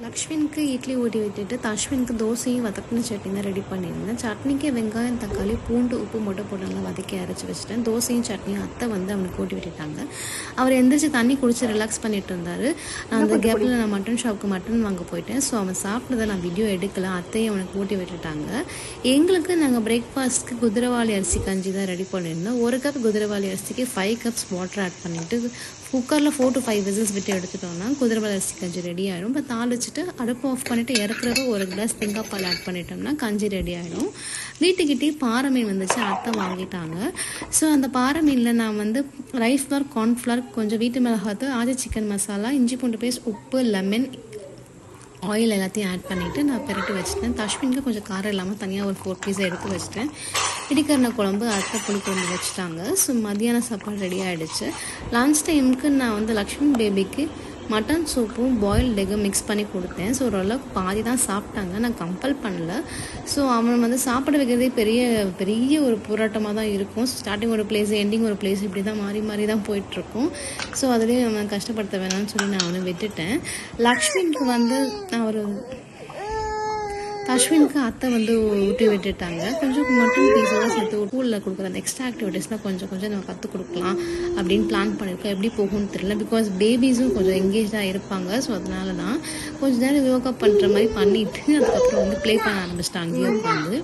லக்ஷ்மணுக்கு இட்லி ஊட்டி விட்டுட்டு தஷ்வினுக்கு தோசையும் வதக்கின சட்னி தான் ரெடி பண்ணியிருந்தேன். சட்னிக்கு வெங்காயம், தக்காளி, பூண்டு, உப்பு மட்டும் போட்டு நல்லா வதக்கி அரைச்சி வச்சுட்டேன். தோசையும் சட்னியும் அத்தை வந்து அவனுக்கு ஊட்டி விட்டுட்டாங்க. அவர் எந்திரிச்சு தண்ணி குடிச்சு ரிலாக்ஸ் பண்ணிட்டு இருந்தார். நான் அந்த கேப்பில் நான் மட்டன் ஷாப்புக்கு மட்டன் வாங்க போயிட்டேன். ஸோ அவன் சாப்பிட்டதை நான் வீடியோ எடுக்கல. அத்தையும் அவனுக்கு ஊட்டி விட்டுட்டாங்க. எங்களுக்கு நாங்கள் பிரேக்ஃபாஸ்ட்டுக்கு குதிரைவாளி அரிசி கஞ்சி தான் ரெடி பண்ணியிருந்தோம். 1 கப் குதிரைவாளி அரிசிக்கு 5 கப்ஸ் வாட்டர் ஆட் பண்ணிவிட்டு குக்கரில் 4 to 5 விசில்ஸ் விட்டு எடுத்துட்டோம்னா குதிரைவாளி அரிசி கஞ்சி ரெடி ஆகிடும். இப்போ தாளிச்சிட்டு அடுப்பு ஆஃப் பண்ணிவிட்டு இறக்குறப்ப 1 கிளாஸ் தேங்காய் பால் ஆட் பண்ணிட்டோம்னா கஞ்சி ரெடி ஆகிடும். வீட்டுக்கிட்டே பாறை மீன் வந்துச்சு, அத்தை வாங்கிட்டாங்க. ஸோ அந்த பாறை மீனில் நான் வந்து ரைஸ் ஃப்ளார், கார்ன்ஃப்ளார், கொஞ்சம் வீட்டு மிளகாத்தூள், ஆச்சி சிக்கன் மசாலா, இஞ்சி பூண்டு பேஸ்ட், உப்பு, லெமன், ஆயில் எல்லாத்தையும் ஆட் பண்ணிவிட்டு நான் பெரட்டி வச்சுட்டேன். தஷ்வினுக்கு கொஞ்சம் காரம் இல்லாமல் தனியாக ஒரு 4 பீஸை எடுத்து வச்சுட்டேன். இடிக்கரணை குழம்பு, அத்தை புளி குழம்பு வச்சுட்டாங்க. ஸோ மத்தியான சாப்பாடு ரெடி ஆகிடுச்சு. லன்ச் டைமுக்கு நான் வந்து லக்ஷ்மி பேபிக்கு மட்டன் சூப்பும் பாயில்டு எக்கும் மிக்ஸ் பண்ணி கொடுத்தேன். ஸோ ஓரளவுக்கு பாதி தான் சாப்பிட்டாங்க, நான் கம்பல் பண்ணல. ஸோ அவன் வந்து சாப்பிட வைக்கிறதே பெரிய ஒரு போராட்டமாக தான் இருக்கும். ஸ்டார்டிங் ஒரு பிளேஸ், எண்டிங் ஒரு பிளேஸ், இப்படி தான் மாறி தான் போயிட்டுருக்கும். ஸோ அதுலேயும் அவன் கஷ்டப்படுத்த வேணாம்னு சொல்லி நான் அவனை விட்டுட்டேன். லக்ஷ்மிக்கு வந்து அவர் அஸ்வினுக்கு அத்தை வந்து ஊட்டி விட்டுட்டாங்க. கொஞ்சம் மட்டன் பீஸோட சேர்த்து ஸ்கூலில் கொடுக்குற அந்த எக்ஸ்ட்ரா ஆக்டிவிட்டீஸ்லாம் கொஞ்சம் நம்ம கற்றுக் கொடுக்கலாம் அப்படின்னு பிளான் பண்ணியிருக்கோம். எப்படி போகும்னு தெரியல. பிகாஸ் பேபிஸும் கொஞ்சம் எங்கேஜாக இருப்பாங்க. ஸோ அதனால தான் கொஞ்சம் நேரம் யோகா பண்ணுற மாதிரி பண்ணிவிட்டு அதுக்கப்புறம் வந்து ப்ளே பண்ண ஆரம்பிச்சிட்டாங்க அங்கேயே உட்காந்து.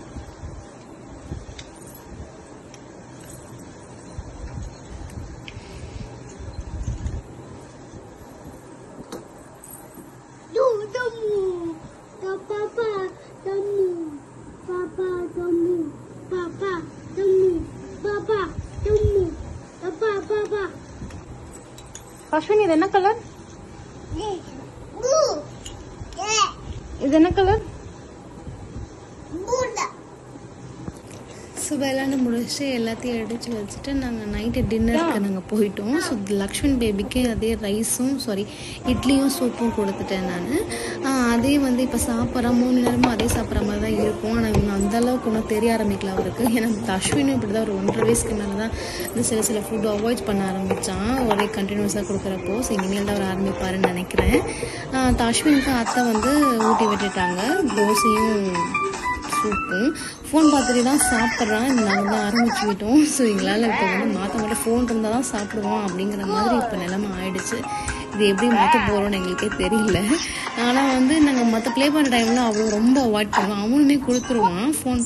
அஸ்வின், இது என்ன கலர்? இது என்ன கலர்? ஸோ விளையாண்டு முடிச்சுட்டு எல்லாத்தையும் அடித்து வச்சுட்டு நாங்கள் நைட்டு டின்னருக்கு நாங்கள் போயிட்டோம். ஸோ லக்ஷ்மண் பேபிக்கு அதே இட்லியும் சூப்பும் கொடுத்துட்டேன் நான். அதே வந்து இப்போ சாப்பிட்றேன், 3 நேரமும் அதே சாப்பிட்ற மாதிரி தான் இருக்கும். ஆனால் இவங்க அந்தளவுக்கு ஒன்றும் தெரிய ஆரம்பிக்கல அவருக்கு. ஏன்னா அஸ்வினும் இப்படி தான் ஒரு 1.5 வயசுக்கு மேலே தான் இந்த சில ஃபுட் அவாய்ட் பண்ண ஆரம்பித்தான் ஒரே கண்டினியூஸாக கொடுக்குறப்போ. ஸோ இனிமேல் தான் அவர் ஆரம்பிப்பாருன்னு நினைக்கிறேன். அஸ்வினுக்கு அத்தை வந்து ஊட்டி விட்டுட்டாங்க தோசையும் சூப்பும். ஃபோன் பார்த்துட்டு தான் சாப்பிட்றான். நாங்கள் தான் ஆரம்பிச்சு விட்டோம். ஸோ எங்களால் இப்போ வந்து மாற்ற மாட்டோம், ஃபோன் இருந்தால் தான் சாப்பிடுவோம் அப்படிங்கிற மாதிரி இப்போ நிலைமை ஆயிடுச்சு. இது எப்படி மாற்ற போகிறோன்னு எங்களுக்கே தெரியல. ஆனால் வந்து நாங்கள் மற்ற ப்ளே பண்ணுற டைமில் அவ்வளோ ரொம்ப அவாய்ட் பண்ணுவோம். அவனுமே கொடுத்துருவான் ஃபோன்.